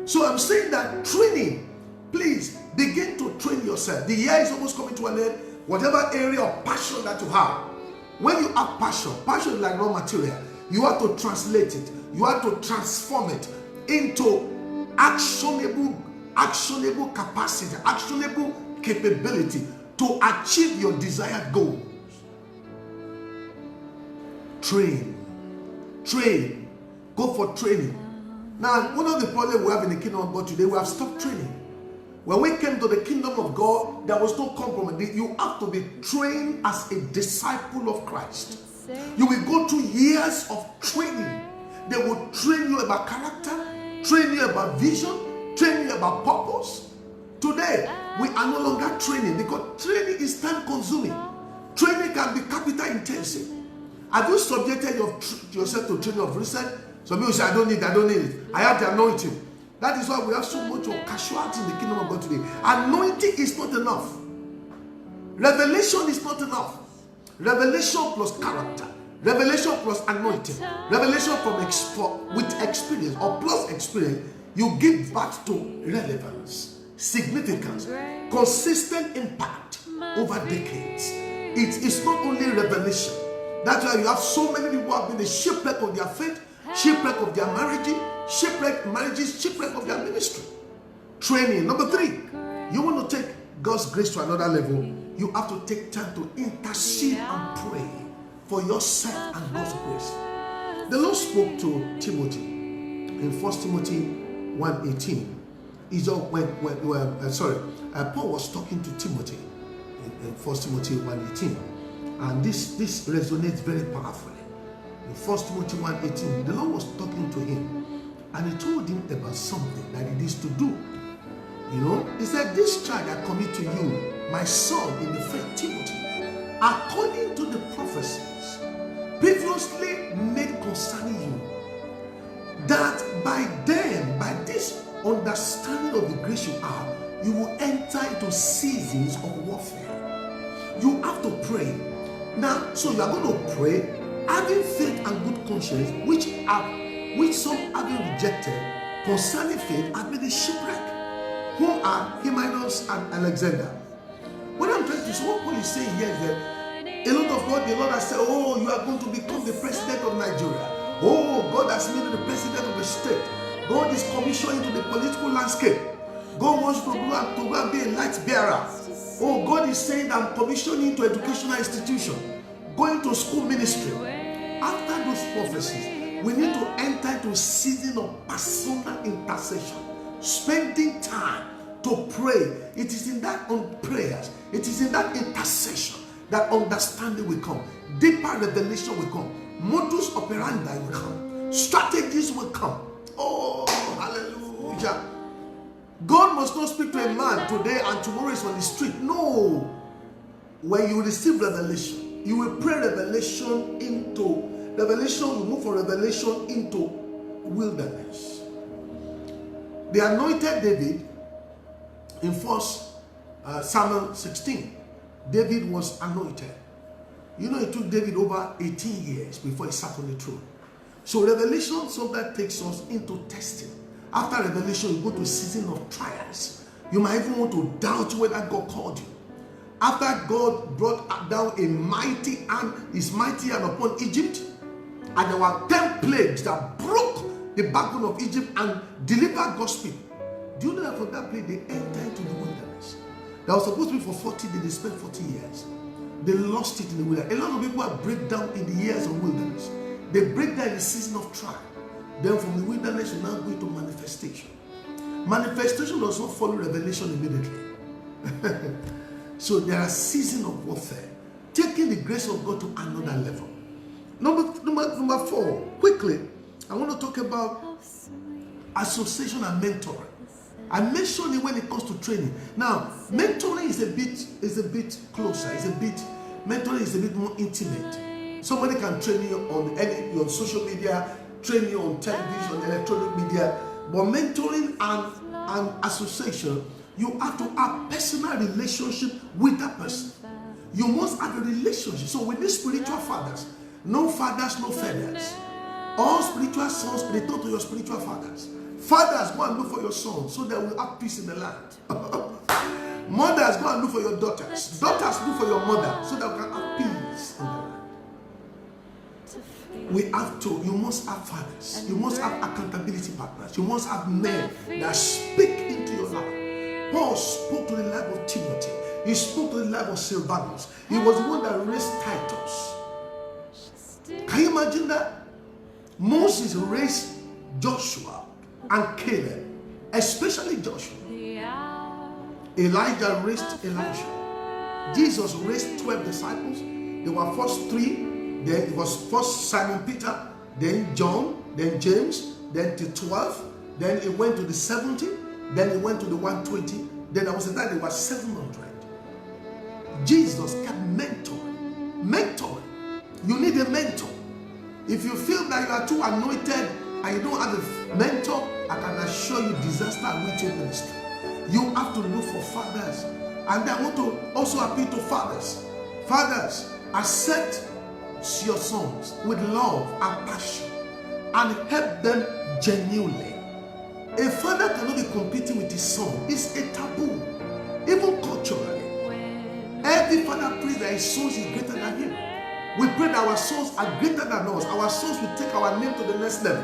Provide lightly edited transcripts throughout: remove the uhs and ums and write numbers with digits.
So I'm saying that training, please begin to train yourself. The year is almost coming to an end. Whatever area of passion that you have, when you have passion is like raw material. You have to translate it. You have to transform it into actionable capacity, actionable capability to achieve your desired goals. Train. Go for training. Now, one of the problems we have in the kingdom of God today, we have stopped training. When we came to the kingdom of God, there was no compromise. You have to be trained as a disciple of Christ. You will go through years of training. They will train you about character, train you about vision, train you about purpose. Today, we are no longer training because training is time consuming. Training can be capital intensive. Have you subjected yourself to training of recent? Some people say, I don't need it. I have the anointing. That is why we have so much of casualty in the kingdom of God today. Anointing is not enough. Revelation is not enough. Revelation plus character. Revelation plus anointing. Revelation with experience or plus experience. You give birth to relevance, significance, consistent impact over decades. It is not only revelation. That's why you have so many people who have been the shipwreck of their faith, shipwreck of their marriages, shipwreck of their ministry. Training. Number 3, you want to take God's grace to another level. You have to take time to intercede and pray for yourself and God's grace. The Lord spoke to Timothy in 1 Timothy 1:18. Paul was talking to Timothy in 1 Timothy 1:18, and this resonates very powerfully. In 1 Timothy 1:18, the Lord was talking to him, and he told him about something that he needs to do. He said, "This charge I commit to you, my son in the faith, Timothy, according to the prophecies previously made concerning you, that by this understanding of the grace you have, you will enter into seasons of warfare." You have to pray. Now, so you are going to pray, having faith and good conscience, which some having rejected concerning faith have been a shipwreck, who are Hymenaeus and Alexander. What I'm trying to say, what you say here is that a lot of God, the Lord has said, "Oh, you are going to become the president of Nigeria. Oh, God has made you the president of a state. God is commissioning to the political landscape. God wants to go and be a light bearer. Oh, God is saying, I'm commissioning to educational institution, going to school ministry." After those prophecies, we need to enter into a season of personal intercession, spending time to pray. It is in that prayers, it is in that intercession that understanding will come, deeper revelation will come, modus operandi will come, strategies will come. Oh, hallelujah. God must not speak to a man today and tomorrow is on the street. No. When you receive revelation, you will pray revelation, you move from revelation into wilderness. The anointed David in 1 Samuel 16, David was anointed. It took David over 18 years before he sat on the throne. So revelation sometimes takes us into testing. After revelation, you go to a season of trials. You might even want to doubt whether God called you. After God brought down his mighty hand upon Egypt, and there were 10 plagues that broke the backbone of Egypt and delivered God's people. Do you know that from that place they entered into the wilderness? That was supposed to be for 40 days, they spent 40 years. They lost it in the wilderness. A lot of people are break down in the years of wilderness. They break down in the season of trial. Then from the wilderness, you now go into manifestation. Manifestation does not follow revelation immediately. So there are seasons of warfare. Taking the grace of God to another level. Number 4, quickly, I want to talk about association and mentoring. I mentioned it when it comes to training. Now, mentoring is a bit closer. Mentoring is a bit more intimate. Somebody can train you on social media, train you on television, electronic media. But mentoring and association, you have to have personal relationship with that person. You must have a relationship. So we need spiritual fathers. No fathers, no feathers. All spiritual sons, return to your spiritual fathers. Fathers, go and look for your sons so that we'll have peace in the land. Mothers, go and look for your daughters. Daughters, look for your mother so that we can have peace in the land. You must have fathers. You must have accountability partners. You must have men that speak into your life. Paul spoke to the life of Timothy. He spoke to the life of Silvanus. He was the one that raised Titus. Can you imagine that? Moses raised Joshua and Caleb, especially Joshua. Elijah raised Elisha. Jesus raised 12 disciples. There were first 3. Then it was first Simon Peter, then John, then James, then to 12. Then it went to the 70. Then it went to the 120. Then there was a time it was 700. Jesus kept mentoring. Mentoring. You need a mentor. If you feel that you are too anointed and you don't have a mentor, I can assure you disaster will your ministry. You have to look for fathers. And I want to also appeal to fathers. Fathers, accept your sons with love and passion and help them genuinely. A father cannot be competing with his son. It's a taboo, even culturally. Every father prays that his sons is greater than him. We pray that our sons are greater than us. Our sons will take our name to the next level.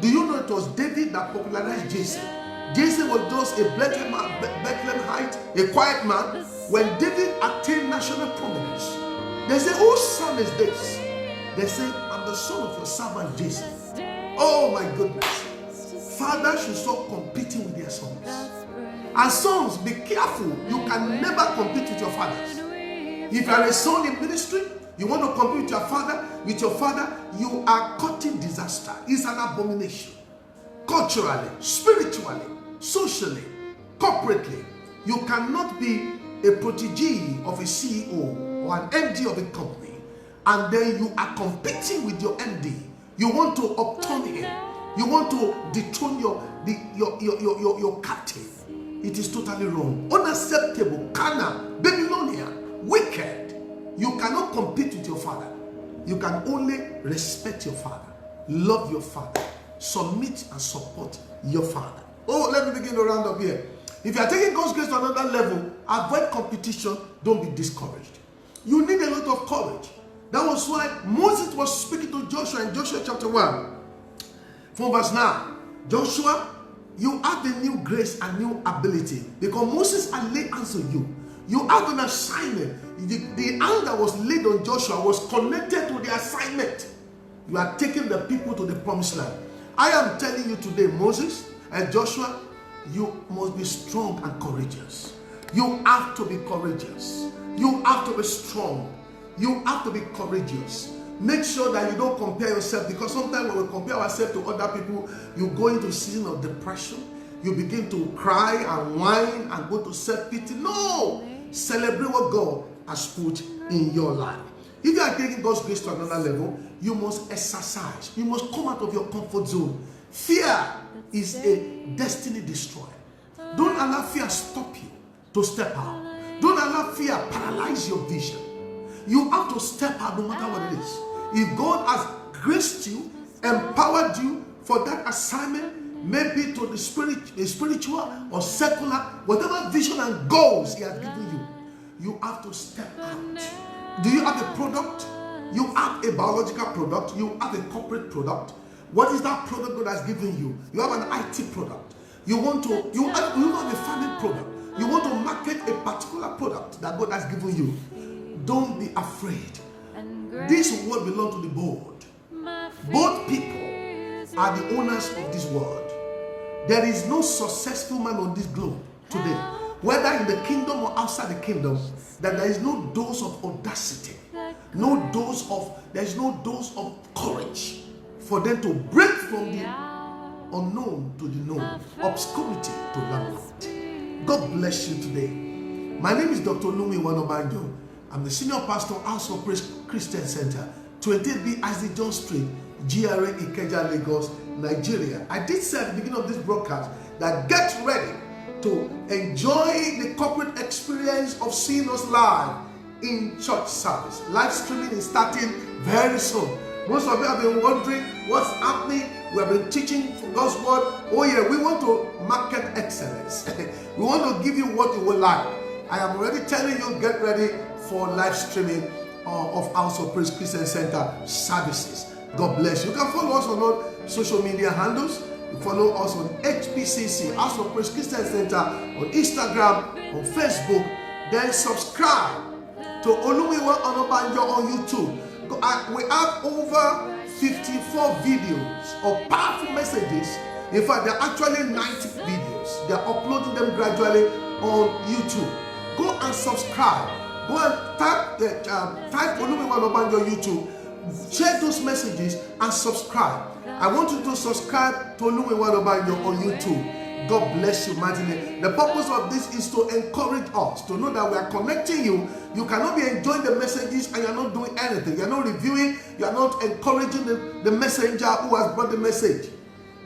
Do you know it was David that popularized Jesse? Jesse was just a Bethlehemite, a quiet man. When David attained national prominence, they say, whose son is this? They say, I'm the son of your servant Jesse. Oh my goodness. Fathers should stop competing with their sons. And sons, be careful. You can never compete with your fathers. If you are a son in ministry, you want to compete with your father, you are courting disaster. It's an abomination. Culturally, spiritually, socially, corporately, you cannot be a protege of a CEO or an MD of a company, and then you are competing with your MD. You want to upturn him. You want to dethrone your captain. It is totally wrong. Unacceptable, carnal, Babylonian, wicked. You cannot compete with your father. You can only respect your father, love your father, submit and support your father. Oh, let me begin to round up here. If you are taking God's grace to another level, avoid competition. Don't be discouraged. You need a lot of courage. That was why Moses was speaking to Joshua in Joshua chapter 1. From verse 9. Joshua, you have the new grace and new ability because Moses had laid hands on you. You have an assignment. The hand that was laid on Joshua was connected to the assignment. You are taking the people to the promised land. I am telling you today, Moses and Joshua, you must be strong and courageous. You have to be courageous. You have to be strong. You have to be courageous. Make sure that you don't compare yourself, because sometimes when we compare ourselves to other people, you go into a season of depression. You begin to cry and whine and go to self-pity. No! Celebrate what God has put in your life. If you are taking God's grace to another level, you must exercise. You must come out of your comfort zone. Fear is a destiny destroyer. Don't allow fear stop you to step out. Don't allow fear paralyze your vision. You have to step out no matter what it is. If God has graced you, empowered you for that assignment, maybe to the spiritual or secular, whatever vision and goals He has given you, you have to step out. Do you have a product? You have a biological product. You have a corporate product. What is that product God has given you? You have an IT product. You have a family product. You want to market a particular product that God has given you. Don't be afraid. This world belongs to the board. Both people are the owners of this world. There is no successful man on this globe today, whether in the kingdom or outside the kingdom, that there is no dose of audacity, there is no dose of courage for them to break from the unknown to the known, obscurity to lamplight. God bless you today. My name is Dr. Lumi Wanobanjo. I'm the senior pastor, House of Praise Christian Center, 28B Isaac John Street, GRA Ikeja, Lagos, Nigeria. I did say at the beginning of this broadcast that get ready to enjoy the corporate experience of seeing us live in church service. Live streaming is starting very soon. Most of you have been wondering what's happening. We have been teaching God's word. Oh yeah, we want to market excellence. We want to give you what you will like. I am already telling you, get ready for live streaming of House of Praise Christian Center services. God bless you. You can follow us on all social media handles. You follow us on HPCC, House of Praise Christian Center, on Instagram, on Facebook. Then subscribe to Olumiwa Onabanjo on YouTube. We have over 54 videos of powerful messages. In fact, there are actually 90 videos. They are uploading them gradually on YouTube. Go and subscribe. Go and type Olumiwa Onabanjo YouTube. Share those messages and subscribe. I want you to subscribe to Olumiwa Onabanjo on YouTube. God bless you mightily. The purpose of this is to encourage us to know that we are connecting you. You cannot be enjoying the messages and you're not doing anything. You're not reviewing. You're not encouraging the messenger who has brought the message.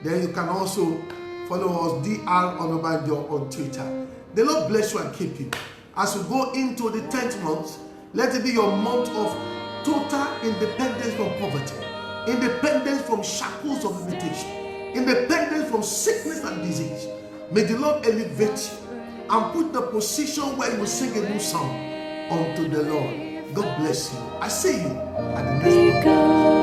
Then you can also follow us, Dr. Onabanjo, on Twitter. The Lord bless you and keep you. As you go into the 10th month, let it be your month of total independence from poverty, independence from shackles of limitation, independence from sickness and disease. May the Lord elevate you and put the position where you will sing a new song unto the Lord. God bless you. I see you at the next one.